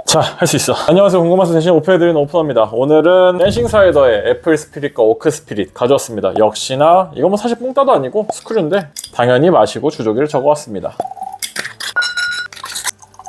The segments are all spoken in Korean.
자, 할 수 있어. 안녕하세요. 궁금해서 대신 오픈해드리는 오픈합니다. 오늘은 댄싱 사이더의 애플 스피릿과 오크 스피릿 가져왔습니다. 역시나 이거 뭐 사실 뽕따도 아니고 스크류인데 당연히 마시고 주조기를 적어왔습니다.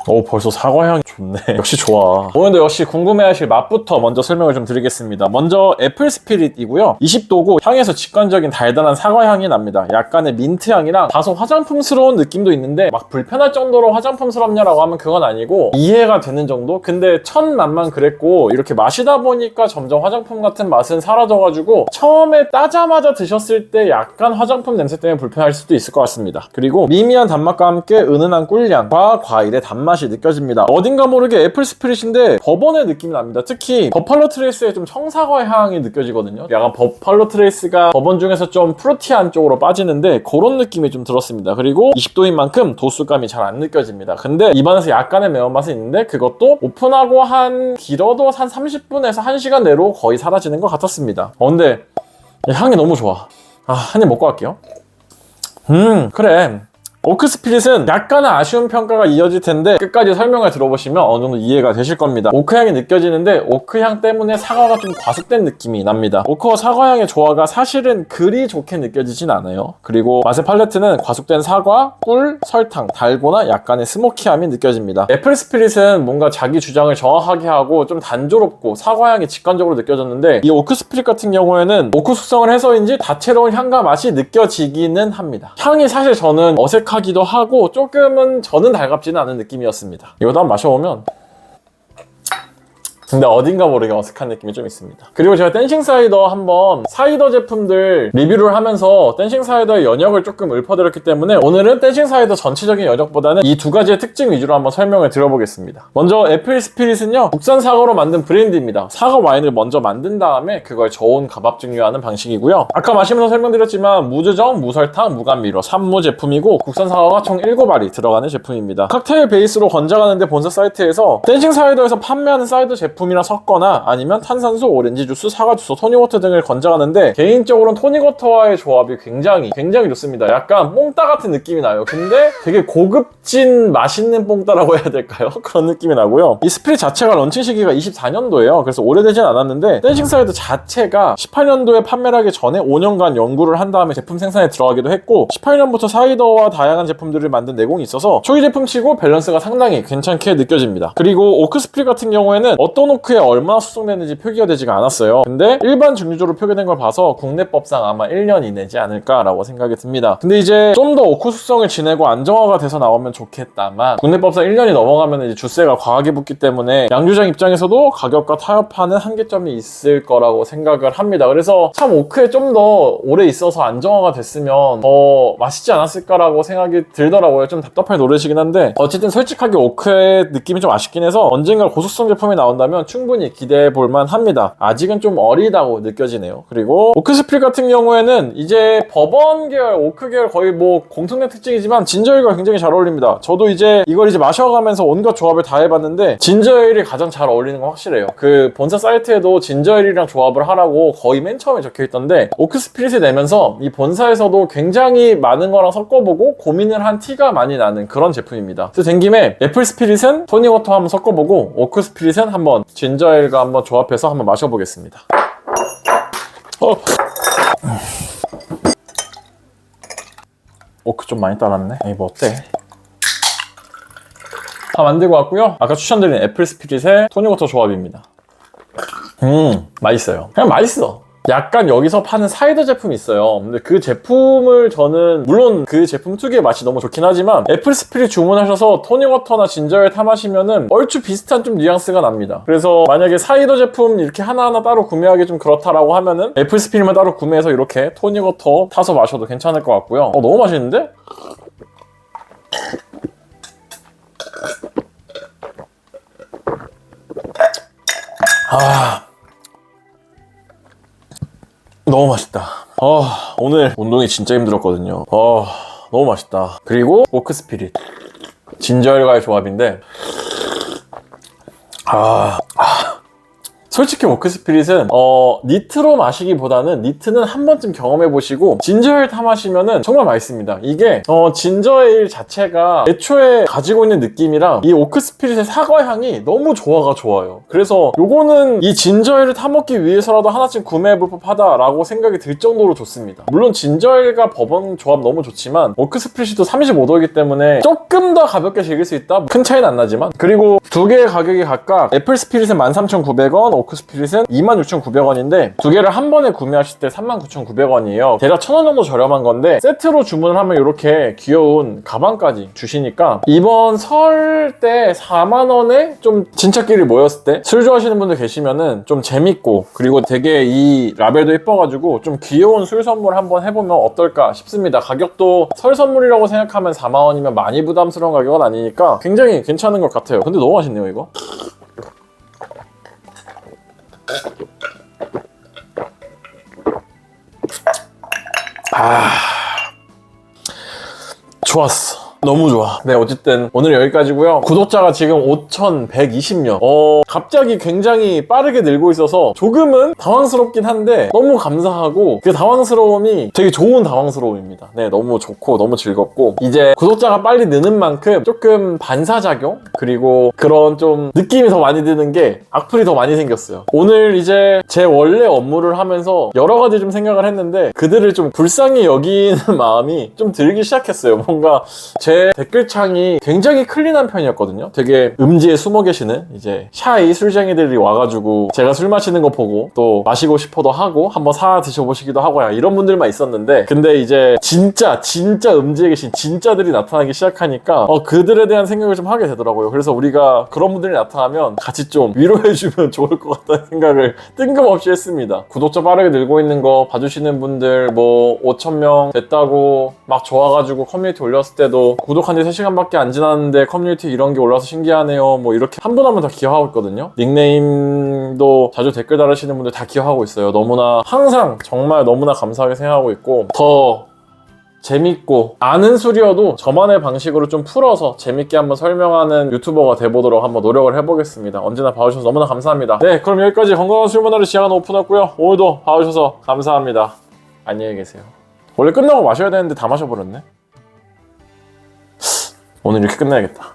오, 벌써 사과향이 좋네. 역시 좋아. 오늘도 역시 궁금해하실 맛부터 먼저 설명을 좀 드리겠습니다. 먼저 애플 스피릿이고요. 20도고 향에서 직관적인 달달한 사과향이 납니다. 약간의 민트향이랑 다소 화장품스러운 느낌도 있는데 막 불편할 정도로 화장품스럽냐라고 하면 그건 아니고 이해가 되는 정도? 근데 첫 맛만 그랬고 이렇게 마시다 보니까 점점 화장품 같은 맛은 사라져가지고 처음에 따자마자 드셨을 때 약간 화장품 냄새 때문에 불편할 수도 있을 것 같습니다. 그리고 미미한 단맛과 함께 은은한 꿀향과 과일의 단맛 맛이 느껴집니다. 어딘가 모르게 애플 스피릿인데 버번의 느낌이 납니다. 특히 버팔로 트레이스의 좀 청사과 향이 느껴지거든요. 약간 버팔로 트레이스가 버번 중에서 좀 프루티한 쪽으로 빠지는데 그런 느낌이 좀 들었습니다. 그리고 20도인 만큼 도수감이 잘 안 느껴집니다. 근데 입안에서 약간의 매운맛이 있는데 그것도 오픈하고 한 길어도 한 30분에서 1시간 내로 거의 사라지는 것 같았습니다. 근데 향이 너무 좋아. 한 입 먹고 갈게요. 그래. 오크 스피릿은 약간은 아쉬운 평가가 이어질 텐데 끝까지 설명을 들어보시면 어느 정도 이해가 되실 겁니다. 오크향이 느껴지는데 오크향 때문에 사과가 좀 과속된 느낌이 납니다. 오크와 사과향의 조화가 사실은 그리 좋게 느껴지진 않아요. 그리고 맛의 팔레트는 과속된 사과, 꿀, 설탕, 달고나 약간의 스모키함이 느껴집니다. 애플 스피릿은 뭔가 자기 주장을 정확하게 하고 좀 단조롭고 사과향이 직관적으로 느껴졌는데 이 오크 스피릿 같은 경우에는 오크 숙성을 해서인지 다채로운 향과 맛이 느껴지기는 합니다. 향이 사실 저는 어색하기도 하고 조금은 저는 달갑지는 않은 느낌이었습니다. 이거도 한번 마셔보면 근데 어딘가 모르게 어색한 느낌이 좀 있습니다. 그리고 제가 댄싱 사이더 한번 사이더 제품들 리뷰를 하면서 댄싱 사이더의 연역을 조금 읊어드렸기 때문에 오늘은 댄싱 사이더 전체적인 연역보다는 이 두 가지의 특징 위주로 한번 설명을 드려보겠습니다. 먼저 애플 스피릿은요, 국산 사과로 만든 브랜드입니다. 사과 와인을 먼저 만든 다음에 그걸 저온 가밥 증류하는 방식이고요. 아까 마시면서 설명드렸지만 무주정, 무설탕, 무감미료 3무 제품이고 국산 사과가 총 7알이 들어가는 제품입니다. 칵테일 베이스로 건져가는데 본사 사이트에서 댄싱 사이더에서 판매하는 사이더 제품이랑 섞거나 아니면 탄산수, 오렌지 주스, 사과 주스, 토닉워터 등을 건져가는데 개인적으로는 토닉워터와의 조합이 굉장히 좋습니다. 약간 뽕따 같은 느낌이 나요. 근데 되게 고급진 맛있는 뽕따라고 해야 될까요? 그런 느낌이 나고요. 이 스피릿 자체가 런칭 시기가 24년도예요. 그래서 오래되진 않았는데 댄싱 사이더 자체가 18년도에 판매를 하기 전에 5년간 연구를 한 다음에 제품 생산에 들어가기도 했고 18년부터 사이더와 다양한 제품들을 만든 내공이 있어서 초기 제품치고 밸런스가 상당히 괜찮게 느껴집니다. 그리고 오크 스피릿 같은 경우에는 어떤 오크에 얼마나 숙성됐는지 표기가 되지가 않았어요. 근데 일반 증류주로 표기된 걸 봐서 국내법상 아마 1년 이내지 않을까라고 생각이 듭니다. 근데 이제 좀 더 오크 숙성을 지내고 안정화가 돼서 나오면 좋겠다만 국내법상 1년이 넘어가면 이제 주세가 과하게 붙기 때문에 양주장 입장에서도 가격과 타협하는 한계점이 있을 거라고 생각을 합니다. 그래서 참 오크에 좀 더 오래 있어서 안정화가 됐으면 더 맛있지 않았을까라고 생각이 들더라고요. 좀 답답하게 노릇이긴 한데 어쨌든 솔직하게 오크의 느낌이 좀 아쉽긴 해서 언젠가 고속성 제품이 나온다면 충분히 기대해 볼만 합니다. 아직은 좀 어리다고 느껴지네요. 그리고 오크 스피릿 같은 경우에는 이제 버번 계열, 오크 계열 거의 뭐 공통된 특징이지만 진저일과 굉장히 잘 어울립니다. 저도 이제 이걸 이제 마셔가면서 온갖 조합을 다 해봤는데 진저일이 가장 잘 어울리는 건 확실해요. 그 본사 사이트에도 진저일이랑 조합을 하라고 거의 맨 처음에 적혀있던데 오크 스피릿을 내면서 이 본사에서도 굉장히 많은 거랑 섞어보고 고민을 한 티가 많이 나는 그런 제품입니다. 그래서 된 김에 애플 스피릿은 토닉워터 한번 섞어보고 오크 스피릿은 한번 진저일과 한번 조합해서 한번 마셔보겠습니다. 오크 좀 많이 따랐네. 에이 뭐 어때? 다 만들고 왔고요. 아까 추천드린 애플 스피릿의 토닉워터 조합입니다. 맛있어요. 그냥 맛있어. 약간 여기서 파는 사이더 제품이 있어요. 근데 그 제품을 저는 물론 그 제품 특유의 맛이 너무 좋긴 하지만 애플 스피릿 주문하셔서 토닉워터나 진저엘 타 마시면은 얼추 비슷한 좀 뉘앙스가 납니다. 그래서 만약에 사이더 제품 이렇게 하나하나 따로 구매하기 좀 그렇다라고 하면은 애플 스피릿만 따로 구매해서 이렇게 토닉워터 타서 마셔도 괜찮을 것 같고요. 너무 맛있는데? 너무 맛있다. 오늘 운동이 진짜 힘들었거든요. 너무 맛있다. 그리고 오크 스피릿 진저일과의 조합인데 솔직히 워크스피릿은 니트로 마시기보다는 니트는 한 번쯤 경험해보시고 진저에일 타 마시면은 정말 맛있습니다. 이게 진저에일 자체가 애초에 가지고 있는 느낌이랑 이 워크스피릿의 사과 향이 너무 조화가 좋아요. 그래서 요거는 이 진저에일을 타먹기 위해서라도 하나쯤 구매해볼 법하다라고 생각이 들 정도로 좋습니다. 물론 진저에일과 버번 조합 너무 좋지만 워크스피릿이 또 35도이기 때문에 조금 더 가볍게 즐길 수 있다? 큰 차이는 안 나지만. 그리고 두 개의 가격이 각각 애플 스피릿은 13,900원, 워크스피릿은 26,900원인데 두 개를 한 번에 구매하실 때 39,900원이에요. 대략 1,000원 정도 저렴한 건데 세트로 주문을 하면 이렇게 귀여운 가방까지 주시니까 이번 설 때 4만원에 좀 친척끼리 모였을 때 술 좋아하시는 분들 계시면은 좀 재밌고 그리고 되게 이 라벨도 예뻐가지고 좀 귀여운 술 선물 한번 해보면 어떨까 싶습니다. 가격도 설 선물이라고 생각하면 4만원이면 많이 부담스러운 가격은 아니니까 굉장히 괜찮은 것 같아요. 근데 너무 맛있네요 이거. 좋았어. 너무 좋아. 네, 어쨌든 오늘 여기까지고요. 구독자가 지금 5,120명. 갑자기 굉장히 빠르게 늘고 있어서 조금은 당황스럽긴 한데 너무 감사하고 그 당황스러움이 되게 좋은 당황스러움입니다. 네, 너무 좋고 너무 즐겁고 이제 구독자가 빨리 느는 만큼 조금 반사작용 그리고 그런 좀 느낌이 더 많이 드는 게 악플이 더 많이 생겼어요. 오늘 이제 제 원래 업무를 하면서 여러 가지 좀 생각을 했는데 그들을 좀 불쌍히 여기는 마음이 좀 들기 시작했어요. 뭔가 제 댓글창이 굉장히 클린한 편이었거든요. 되게 음지에 숨어 계시는 이제 샤이 술쟁이들이 와가지고 제가 술 마시는 거 보고 또 마시고 싶어도 하고 한번 사 드셔보시기도 하고 이런 분들만 있었는데 근데 이제 진짜 음지에 계신 진짜들이 나타나기 시작하니까 그들에 대한 생각을 좀 하게 되더라고요. 그래서 우리가 그런 분들이 나타나면 같이 좀 위로해주면 좋을 것 같다는 생각을 뜬금없이 했습니다. 구독자 빠르게 늘고 있는 거 봐주시는 분들 뭐 5,000명 됐다고 막 좋아가지고 커뮤니티 올렸을 때도 구독한 지 3시간밖에 안 지났는데 커뮤니티 이런 게 올라와서 신기하네요. 뭐 이렇게 한 분 한 분 다 기여하고 있거든요. 닉네임도 자주 댓글 달으시는 분들 다 기여하고 있어요. 너무나 항상 정말 너무나 감사하게 생각하고 있고 더 재밌고 아는 술이어도 저만의 방식으로 좀 풀어서 재밌게 한번 설명하는 유튜버가 돼보도록 한번 노력을 해보겠습니다. 언제나 봐주셔서 너무나 감사합니다. 네, 그럼 여기까지 건강한 술 문화를 지향하는 오픈했고요. 오늘도 봐주셔서 감사합니다. 안녕히 계세요. 원래 끝나고 마셔야 되는데 다 마셔버렸네. 오늘 이렇게 끝내야겠다.